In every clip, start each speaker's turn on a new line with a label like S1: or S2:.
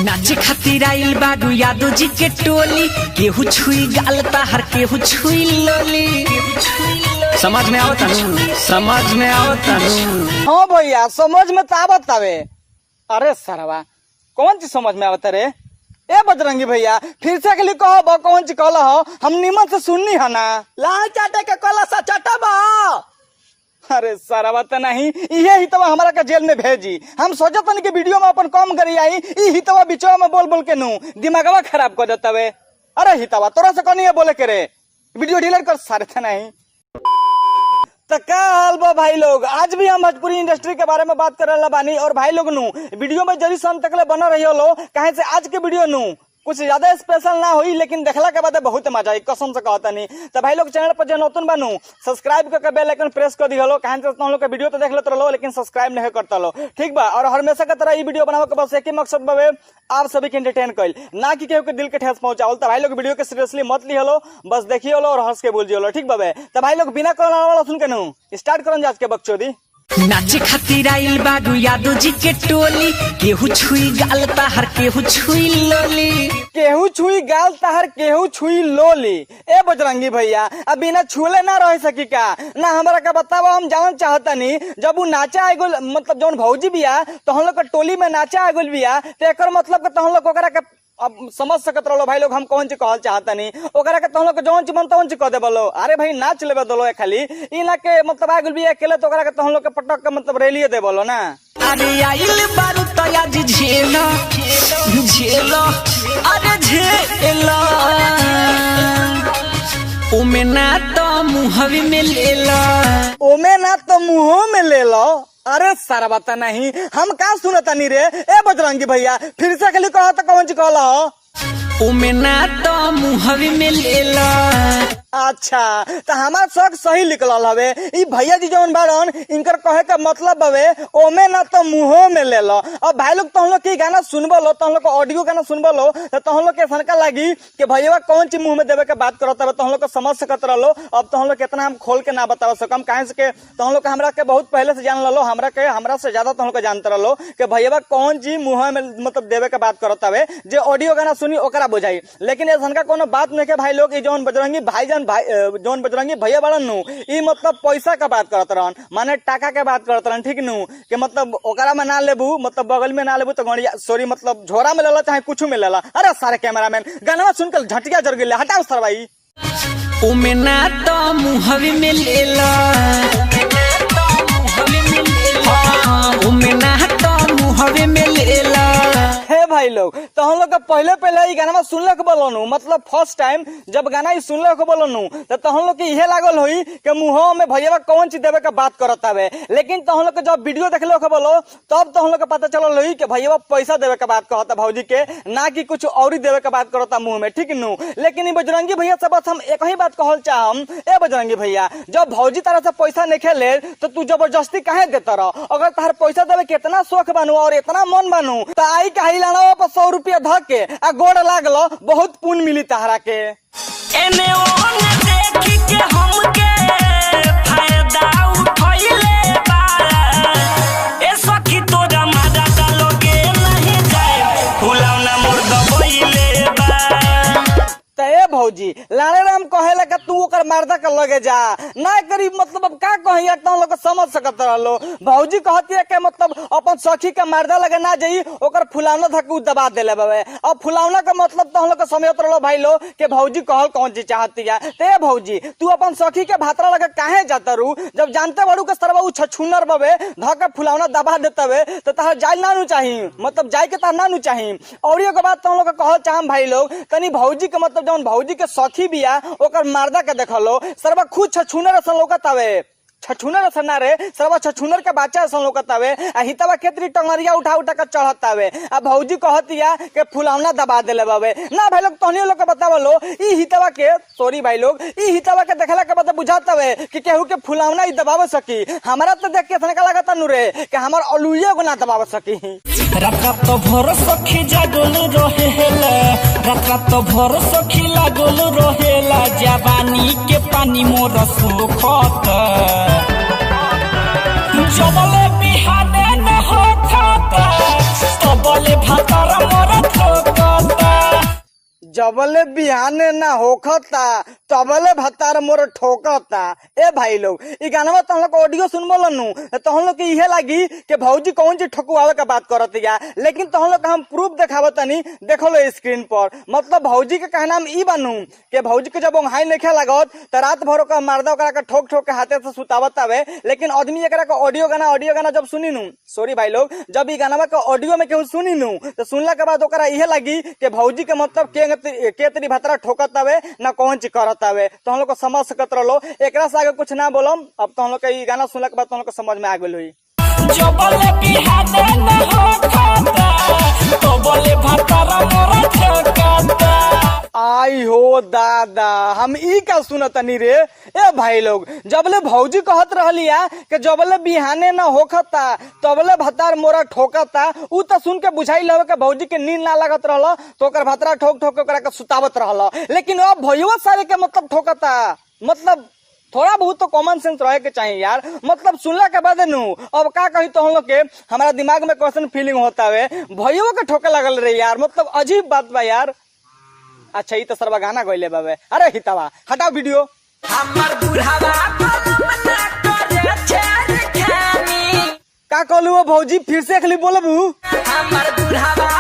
S1: नाचे खातिर आइल बाडू यादव जी के टोली, केहू छुई गाल ताहर केहू छुई लोली। समझ में आओ तनु, समझ में आओ तनु।
S2: हाँ भैया समझ में तो आवत आवे। अरे सरवा कौन चीज समझ में आवत रे? ए बजरंगी भैया फिर से अगली कहो कौन चीज कहला हो, हम निमन से सुननी है ना। लाल चाटे के कहला सा चाटबा। अरे सरवा तो नहीं ये हितवा हमारा का जेल में भेजी। हम सोचत नहीं कि वीडियो में अपन कम करी आई, ई हितवा बिचवा में बोल बोल के नू दिमागवा खराब कर देता वे। अरे हितवा तोरा से कौन ये बोले के रे, वीडियो डिलीट कर सारे थे नहीं। तो क्या हाल बा भाई लोग, आज भी हम भोजपुरी इंडस्ट्री के बारे में बात कर रहे बानी। और भाई लोग नू वीडियो में जरूर शाम तक बना रही हो कहे से आज के वीडियो नू कुछ ज्यादा स्पेशल ना हुई, लेकिन देखला के बाद बहुत मजा आई, कसम से कहता नहीं। तो भाई लोग चैनल पर जो नতুन बनू सब्सक्राइब करके बेल आइकन प्रेस कर दियो। कहे से तुम लोग का वीडियो तो देख लेते रहो लेकिन सब्सक्राइब नहीं करता लो, ठीक बा। और हमेशा की तरह ये वीडियो बनावे के बस एक ही मकसद बावे, आप सभी के एंटरटेन कइल, ना कि केहू के दिल के ठेस पहुंचाओ। तो भाई लोग वीडियो के सीरियसली मत लियो, बस देखिए और हंस के बोल जियो, ठीक बाबे। तो भाई लोग बिना कोरोना वाला सुन के नू स्टार्ट करन आज के बकचोदी।
S1: नाचे खातिर आइल बाडू यादव जी के टोली, केहू छुई गाल ताहर केहू छुई लोली।
S2: केहू छुई गाल ताहर केहू छुई लोली। ए बजरंगी भैया अब बिना छुले ना रह सकी का ना, हमरा का बतावा। हम जान चाहता नहीं जब वो नाचा आगुल मतलब जौन भौजी बिया तो हम लोग का टोली में नाचा आगुल बिया, तो एक मतलब के तो हम लोग ओकरा के अब समझ सकत रहो भाई लोग हम कौन चीज कहल चाहता नहीं। ओकरा के तो हम लोग जौन चीज मन तौन चीज कह दे बोलो। अरे भाई नाच लेबे दलो खाली ई ना के मतलब आगुल बिया अकेले तो ओकरा के तो हम लोग के पटक के मतलब रेलिए दे बोलो ना।
S1: अरे आइल बारू तया जी झेला झेला अरे झेला ओमे ना तो मुहवी में लेला,
S2: ओमे ना तो मुंह में ले लो। अरे सारा बात नहीं हम का सुनता नहीं रे। ए बजरंगी भैया फिर से अगली कहो तो कौन सी कहला हो,
S1: ओमे ना तो मुहवी में लेला।
S2: अच्छा तो हमार शौक सही निकलल हवे। ई भैया जी जौन बारन इनकर कहे का मतलब हवे ओमे ना तो मुंह में ले लो। अब भाई लोग तो हम लोग की गाना सुनबो लो, तो हम लोग को ऑडियो गाना सुनबो लो तो हम लोग के सनका लगी कि भैया कौन चीज मुंह में देवे के बात करत हवे, तो हम लोग को समझ सकत रहो। अब तो हम लोग कितना हम खोल के ना बता सकम काहे से के तो हम लोग के हमरा के बहुत पहले से जान लो, हमरा से ज्यादा तो हम लोग को जानते रहो कि भैया कौन चीज मुंह में मतलब देवे के बात करत हवे। जो ऑडियो गाना सुनी ओकरा बुझाई, लेकिन ऐसा का कोनो बात नहीं के भाई लोग। ई जौन बजरंगी भाईजान जौन बजरंगी भैया बड़न नु ई मतलब पैसा का बात करत रहन, माने टाका के बात करत रहन, ठीक नु कि मतलब ओकरा में ना लेबू मतलब बगल में ना लेबू तो गणिया सॉरी मतलब झोरा में लेला चाहे कुछ में लेला। अरे सारे कैमरामैन गाना सुनकर झटिया जर गेले, हटाओ सरवाई।
S1: ओमे ना तो मुहवी में लेला, ओमे ना तो मुहवी में लेला।
S2: हे भाई लोग तो हम लोग का पहले पहले गाना सुनले के बोलनु मतलब फर्स्ट टाइम जब गाना सुनले के बोलनु तो हम लोग के इहे लागल हुई कि मुंह में भैया कौन चीज देवे के बात करत हवे। लेकिन तो हम लोग के जब वीडियो देखले के बोलो तब तो हम लोग के पता चलल हुई कि भैया पैसा देवे के बात कहता भौजी के, ना कि कुछ और ही देवे के बात करता मुंह में, ठीक नु। लेकिन बजरंगी भैया से बस हम एक ही बात कहल चाहम, ए बजरंगी भैया जब भौजी तारा से पैसा नहीं खेले तो तू जबरदस्ती काहे देता रह। अगर तार पैसा देवे के इतना शौक बानू और इतना मन बानू तो आई काहे लाना पर 100 रुपया धक के आ गोड़ लागलो, बहुत पुण्य मिली तहरा के।
S1: एने ओने देखी के हमके फायदा उठैले बा, ए सखी तोरा मारा डालोगे नहीं जाए फुलौना मोर दबैले बा।
S2: तो ए भौजी लाले राम कहेला कि तू ओकर मर्दा के लगे जा ना करी मतलब अब का कहिया तो लोग समझ सकत रहलो। भौजी कहती है कि मतलब अपन सखी के मर्दा लगे ना जाई ओकर फुलौना धक दबा देले बाबे। अब फुलौना का मतलब तो हम लोग समझत रहलो भाई लो कि भौजी कहल कौन चीज चाहती है। ते भौजी तू अपन सखी के भातरा लगे काहे जाता रू, जब जानते बड़ू के सरवा उ छछुनर बाबे धक फुलौना दबा देतवे तो तहर जाई ना नु चाहिए, मतलब जाई के तहर ना नु चाहिए। और ये के बात तो हम लोग कहल चाहम भाई लोग तनी भौजी के मतलब जौन भौजी के सखी बिया ओकर मर्दा के देखलो सरवा खुद छछुनर असन लोकत आवे, छछुनर असन ना रे सरवा छछुनर के बच्चा असन लोकत आवे। आ हितवा केतरी टंगरिया उठा उठा के चढ़त आवे। आ भौजी कहतिया के फुलौना दबा देले बाबे ना। भाई लोग तहनी लोग के बतावलो ई हितवा के सॉरी भाई लोग ई हितवा के देखला के बाद बुझात आवे कि केहू के फुलौना ई दबाव सकी। हमरा तो देख के सनका लागत नु रे कि हमर अलुइया को ना दबाव सकी।
S1: रात तो भोर सखी जागल रहेला, रात तो भोर सखी लागल रहेला, जवानी के पानी मोर सुखत जबले बिहाने न होता तबले भातर मोर
S2: जबले बिहाने ना होखता तबले भतार मोर ठोकता। ए भाई लोग ई गाना तो हम लोग ऑडियो सुनबो लनु तो हम लोग के इहे लगी कि भौजी कौन चीज ठकुआवे का बात करत या, लेकिन तो हम लोग हम प्रूफ देखावत तनी। देखो लो स्क्रीन पर, मतलब भौजी के कहना हम ई बनू कि भौजी के जब ओंघाई लेखे लागत तो रात भर का मर्दा ओकरा के ठोक ठोक के हाथे से सुतावत आवे, लेकिन आदमी एकरा के ऑडियो गाना जब सुनी नु, सॉरी भाई लोग, जब ई गाना के ऑडियो में केहू सुनी नु तो सुनला के बाद ओकरा इहे लगी कि भौजी के मतलब के तरी भतरा ठोकत आवे ना कौन चीज करत आवे। तो हम लोग को समझ सकत रहो, एकरा से आगे कुछ ना बोलम। अब तो हम लोग के ई गाना सुनला के बाद तो हम लोग को समझ में आ गेल हुई।
S3: जो बोले बिहाने न हो खाता तो बोले भतारा मोरा ठोकता।
S2: आई हो दादा, हम ई का सुनतनी रे। ए भाई लोग, जबले भौजी कहत रहलिया कि जबले बिहाने ना होखता तबले भतार मोरा ठोकता, उ तो सुन के बुझाइल हवे कि भौजी के नींद ना लागत रहल तो ओकर भतरा ठोक ठोक के ओकरा के सुतावत रहल, लेकिन अब भइयो सारे के मतलब ठोकता। मतलब थोड़ा बहुत तो कॉमन सेंस रहे के चाहिए यार। मतलब सुनला के बाद नु अब का कही तो हम लोग के हमारा दिमाग में क्वेश्चन फीलिंग होता है, भइयो के ठोके लगल रे यार। मतलब अजीब बात बा यार। अच्छा ई तो सरवा गाना गइले बाबे। अरे हितावा हटाओ वीडियो।
S3: हमर बुढ़ावा मना करे छेड़खानी।
S2: का कहलू हो भौजी, फिर से अखली बोलबू।
S3: हमर बुढ़ावा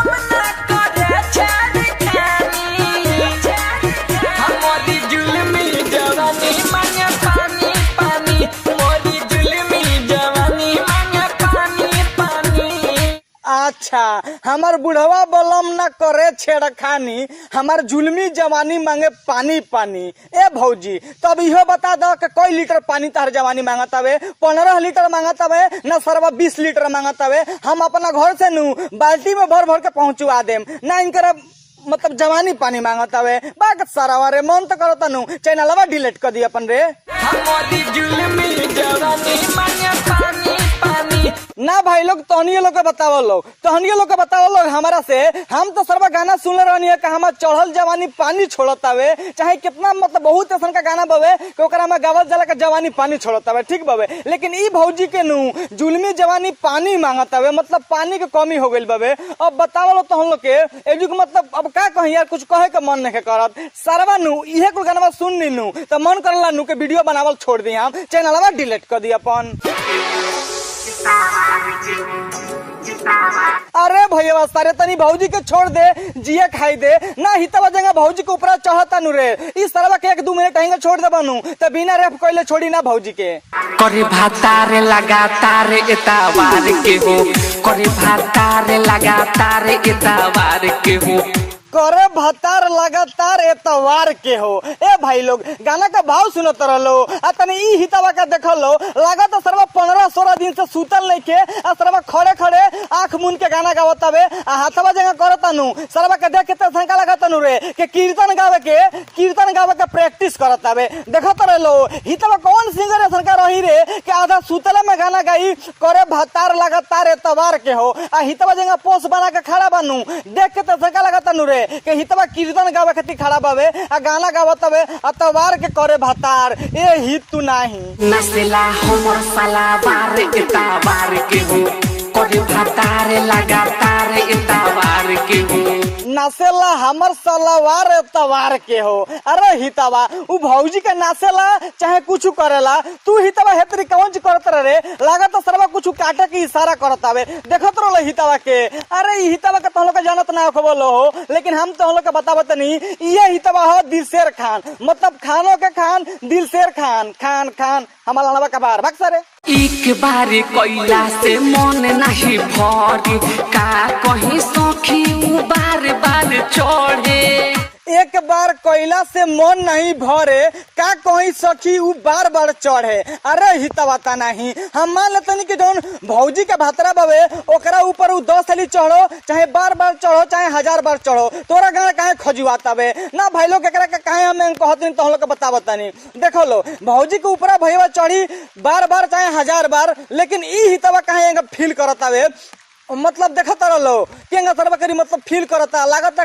S3: मना करे छेड़खानी। हमरी जुल्मी जवानी मांगे पानी पानी, मोरी जुल्मी जवानी मांगे पानी पानी।
S2: अच्छा, हमार बुढ़वा बलम ना करे छेड़खानी, हमार जुलमी जवानी मांगे पानी पानी। ए भौजी तब इहो बता दो कि कोई लीटर पानी तार जवानी मांगत हवे? 15 लीटर मांगत हवे ना सरवा 20 लीटर मांगत हवे? हम अपना घर से नु बाल्टी में भर भर के पहुंचवा देम ना, इनकर मतलब जवानी पानी मांगत हवे। बात सरवा रे, मन तो करता नु चैनलवा डिलीट कर दी अपन रे।
S3: हमरी जुल्मी जवानी मांगे पानी पानी।
S2: ना भाई लोग, तहनियो लोग के बतावो लोग हमारा से। हम तो सरवा गाना सुन रहनी है कि हमार चढ़ल जवानी पानी छोड़त हवे, चाहे कितना मतलब बहुत ऐसा का गाना बवे कि ओकरा में गावल जाला के जवानी पानी छोड़त हवे, ठीक बवे। लेकिन ई भौजी के नु जुलमी जवानी पानी मांगत हवे, मतलब पानी के कमी हो गइल बवे। अब बतावो लो तो हम लोग के एजुक मतलब अब का कही यार, कुछ कहे के मन नहीं करत। सरवा नु इहे कुल गाना सुन नी नु तो मन करला नु के वीडियो बनावल छोड़ दी, हम चैनलवा डिलीट कर दी अपन। अरे भैया सारे तनी भौजी के छोड़ दे, जिया खाई दे ना। हितवा जगह भौजी के ऊपर चढ़ता नु रे। इस तरह के 1-2 मिनट कहीं छोड़ दे बनू तो बिना रेप कोइले छोड़ी ना भौजी के।
S1: करे भातार लगातार एतावार के हो, करे भातार लगातार एतावार के हो,
S2: करे भतार लगातार एतवार के हो। ए भाई लोग गाना का भाव सुनत रहलो आ तनी ई हितवा का देखलो, लागत सरवा 15-16 दिन से सुतल नहीं के आ सरवा खड़े खड़े आंख मुन के गाना गावत हवे आ हाथवा जगह करता नु। सरवा के देख के त शंका लागत नु रे कि कीर्तन गावे के प्रैक्टिस करत हवे। देखत रहलो हितवा कौन सिंगर है सरकार रही रे कि आधा सुतले में गाना गाई करे भतार लगातार एतवार के हो आ हितवा जगह पोस्ट बना के खड़ा बनू। देख के त शंका लागत नु रे के हितवा कीर्तन गावे खातिर खड़ा बावे आ गाना गावत हवे अतवार के करे भतार। ए हित तू नाही
S1: नसेला हमर सलावार एतावार के हो, करे भातार लगातार एतावार के हो,
S2: नासेला हमर सलावार एतवार के हो। अरे हितवा उ भौजी के नासेला चाहे कुछ करेला, तू हितवा हेतरी कौन चीज करत रे? लागत सरवा कुछ काटे के इशारा करत हवे, देखत रहो हितवा के। अरे ई हितवा के तो लोग जानत ना खबलो हो, लेकिन हम तो लोग के बतावत नहीं। ये हितवा हो दिलशेर खान, मतलब खानों के खान दिलशेर खान। खान खान हमारा लड़वा का बार बक्सरे
S1: एक बार कोइला से मन नहीं भरी, का कहीं सखी उ बार बार चढ़े।
S2: एक बार कोयला से मन नहीं भरे, का कोई सखी उ बार बार चढ़े। अरे हितवा ता नहीं, हम मान लेते कि जौन भौजी के भातरा बवे ओकरा ऊपर उ 10 साली चढ़ो, चाहे बार बार चढ़ो, चाहे 1000 बार चढ़ो, तोरा गाना काहे खजुआता बे ना? भाई लोग एकरा के काहे हम कहत तो हम लोग के बतावत नहीं। देखो लो भौजी के ऊपर भैया चढ़ी बार बार चाहे 1000 बार, लेकिन ई हितवा काहे फील करता बे? मतलब देखत रहो केंगा सरवा करी मतलब फील करता, लागत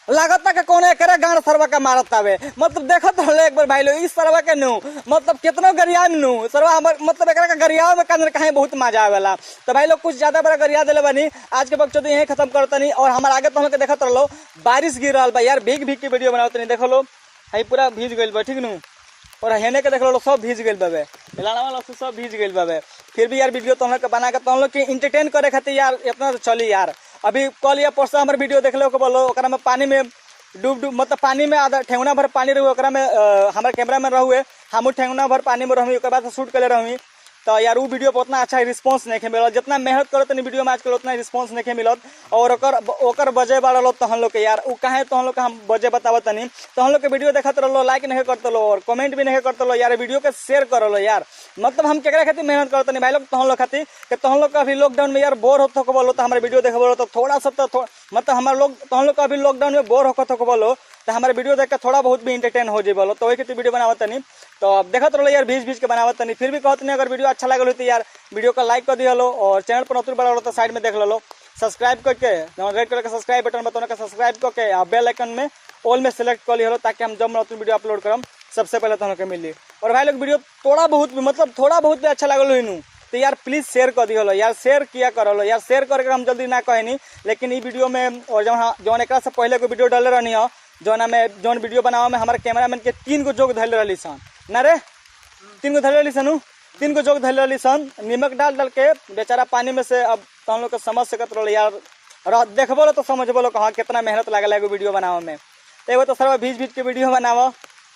S2: लागता के कौन एकरे गांड सरवा का मारत आवे। मतलब देखत रहले एक बार भाई लोग इस सरवा के नु मतलब कितना गरिया में नु सरवा हमर मतलब एकरा का गरिया में कांदर कहीं बहुत मजा आवेला। तो भाई लोग कुछ ज्यादा बड़ा गरिया देले बनी। आज के वक्त तो यही खत्म करतनी और हमार आगे तो हम के देखत रहलो बारिश गिर रहल बा यार, भीग भीग के वीडियो बनावतनी। देखो लो हई पूरा भीज गइल बा ठीक नु, और हेने के देख लो सब भीज गइल बाबे, लाना वाला सब भीज गइल बाबे। फिर भी यार वीडियो तो हम लोग बना के तो हम लोग के एंटरटेन करे खातिर यार इतना तो चली यार। अभी कल या परसों हमारे वीडियो देख लो बोलो ओकरा में पानी में डूब मतलब पानी में आधा ठेंगुना भर पानी रहुए ओकरा में हमारे कैमरा में रहुए हम ठेंगुना भर पानी में रहुए, ओकर बाद शूट कर रहुए। तो यार वो वीडियो पर उतना अच्छा रिस्पांस नहीं मिलत, जितना मेहनत करो तनी वीडियो में आजकल उतना रिस्पांस नहीं मिलत। और ओकर बजे बाड़ा लो तो हम लोग के यार वो कहे तो हम लोग हम बजे बतावत तनी। तो हम लोग के वीडियो देखत रहो, लाइक नहीं करते लो और कमेंट भी नहीं करते लो यार, वीडियो के शेयर कर लो यार। मतलब हम केकरा खातिर मेहनत करते नहीं भाई लोग, तो हम लोग खातिर कि तो हम लोग का अभी लॉकडाउन में यार बोर होते हो बोलो तो हमारे वीडियो देख बोलो तो थोड़ा सा तो मतलब हमारे लोग तो हम लोग का अभी लॉकडाउन में बोर होते हो बोलो तो हमारे वीडियो देख के थोड़ा बहुत भी इंटरटेन हो जाए बोलो, तो वही की वीडियो बनावत नहीं। तो अब देखत रहो यार भीज भीज के बनावत नहीं। फिर भी कहते नहीं अगर वीडियो अच्छा लगल हो तो यार वीडियो का लाइक कर दिया लो और चैनल पर नतुर बड़ा तो साइड में देख लो सब्सक्राइब करके रेड कलर का सब्सक्राइब बटन बताने का सब्सक्राइब करके बेल आइकन में ऑल में सेलेक्ट कर लिया ताकि हम जब नतुर वीडियो अपलोड करम सबसे पहले तो हमको मिली। और भाई लोग वीडियो थोड़ा बहुत भी अच्छा लगल हो तो यार प्लीज शेयर कर दियो यार, शेयर किया करो यार, शेयर करके हम जल्दी ना कहनी। लेकिन ये वीडियो में और जौन एक से पहले को वीडियो डाले रहनी हो जौन वीडियो बनावे में हमारे कैमरामैन के 3 गो जोग धैले रही सन ना रे, 3 गो धैले रही सन 3 गो जोग धैले रही सन नीमक डाल के बेचारा पानी में से। अब तो हम लोग को समझ सकत रहो यार, देखबो लो तो समझ बोलो कहाँ कितना मेहनत लागल एगो वीडियो बनावे में। एगो तो सर्व भीज भीज के वीडियो बनावो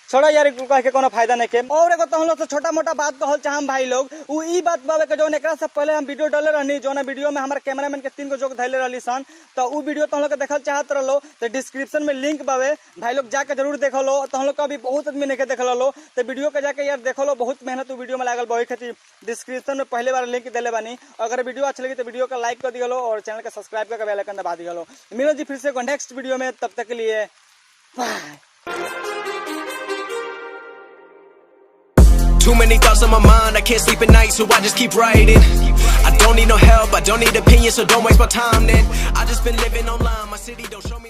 S2: छोड़ो यार कह के कोनो फायदा नहीं के। और एगो तो हम लोग से छोटा मोटा बात कहल चाहम भाई लोग उ ई बात बाबे के जौन एकरा से पहले हम वीडियो डाले रहनी जौन वीडियो में हमारे कैमरामैन के 3 गो जोग धैले रहली सन। तो उ वीडियो तो हम लोग के देखल चाहत रहो तो डिस्क्रिप्शन में लिंक बावे भाई लोग जाके जरूर देख लो। तो हम लोग का अभी बहुत आदमी नहीं देख लो तो वीडियो के जाके यार देख लो, बहुत मेहनत वीडियो में लागल बही खातिर डिस्क्रिप्शन में पहले बार लिंक दिले बानी। अगर वीडियो अच्छा लगी तो वीडियो का लाइक कर दिया लो और चैनल का सब्सक्राइब करके बेल आइकन दबा दिया लो। मिलो जी फिर से नेक्स्ट वीडियो में, तब तक के लिए by.
S4: Too many thoughts on my mind, I can't sleep at night, so I just keep writing. I don't need no help, I don't need opinions, so don't waste my time then. I just been living online, my city don't show me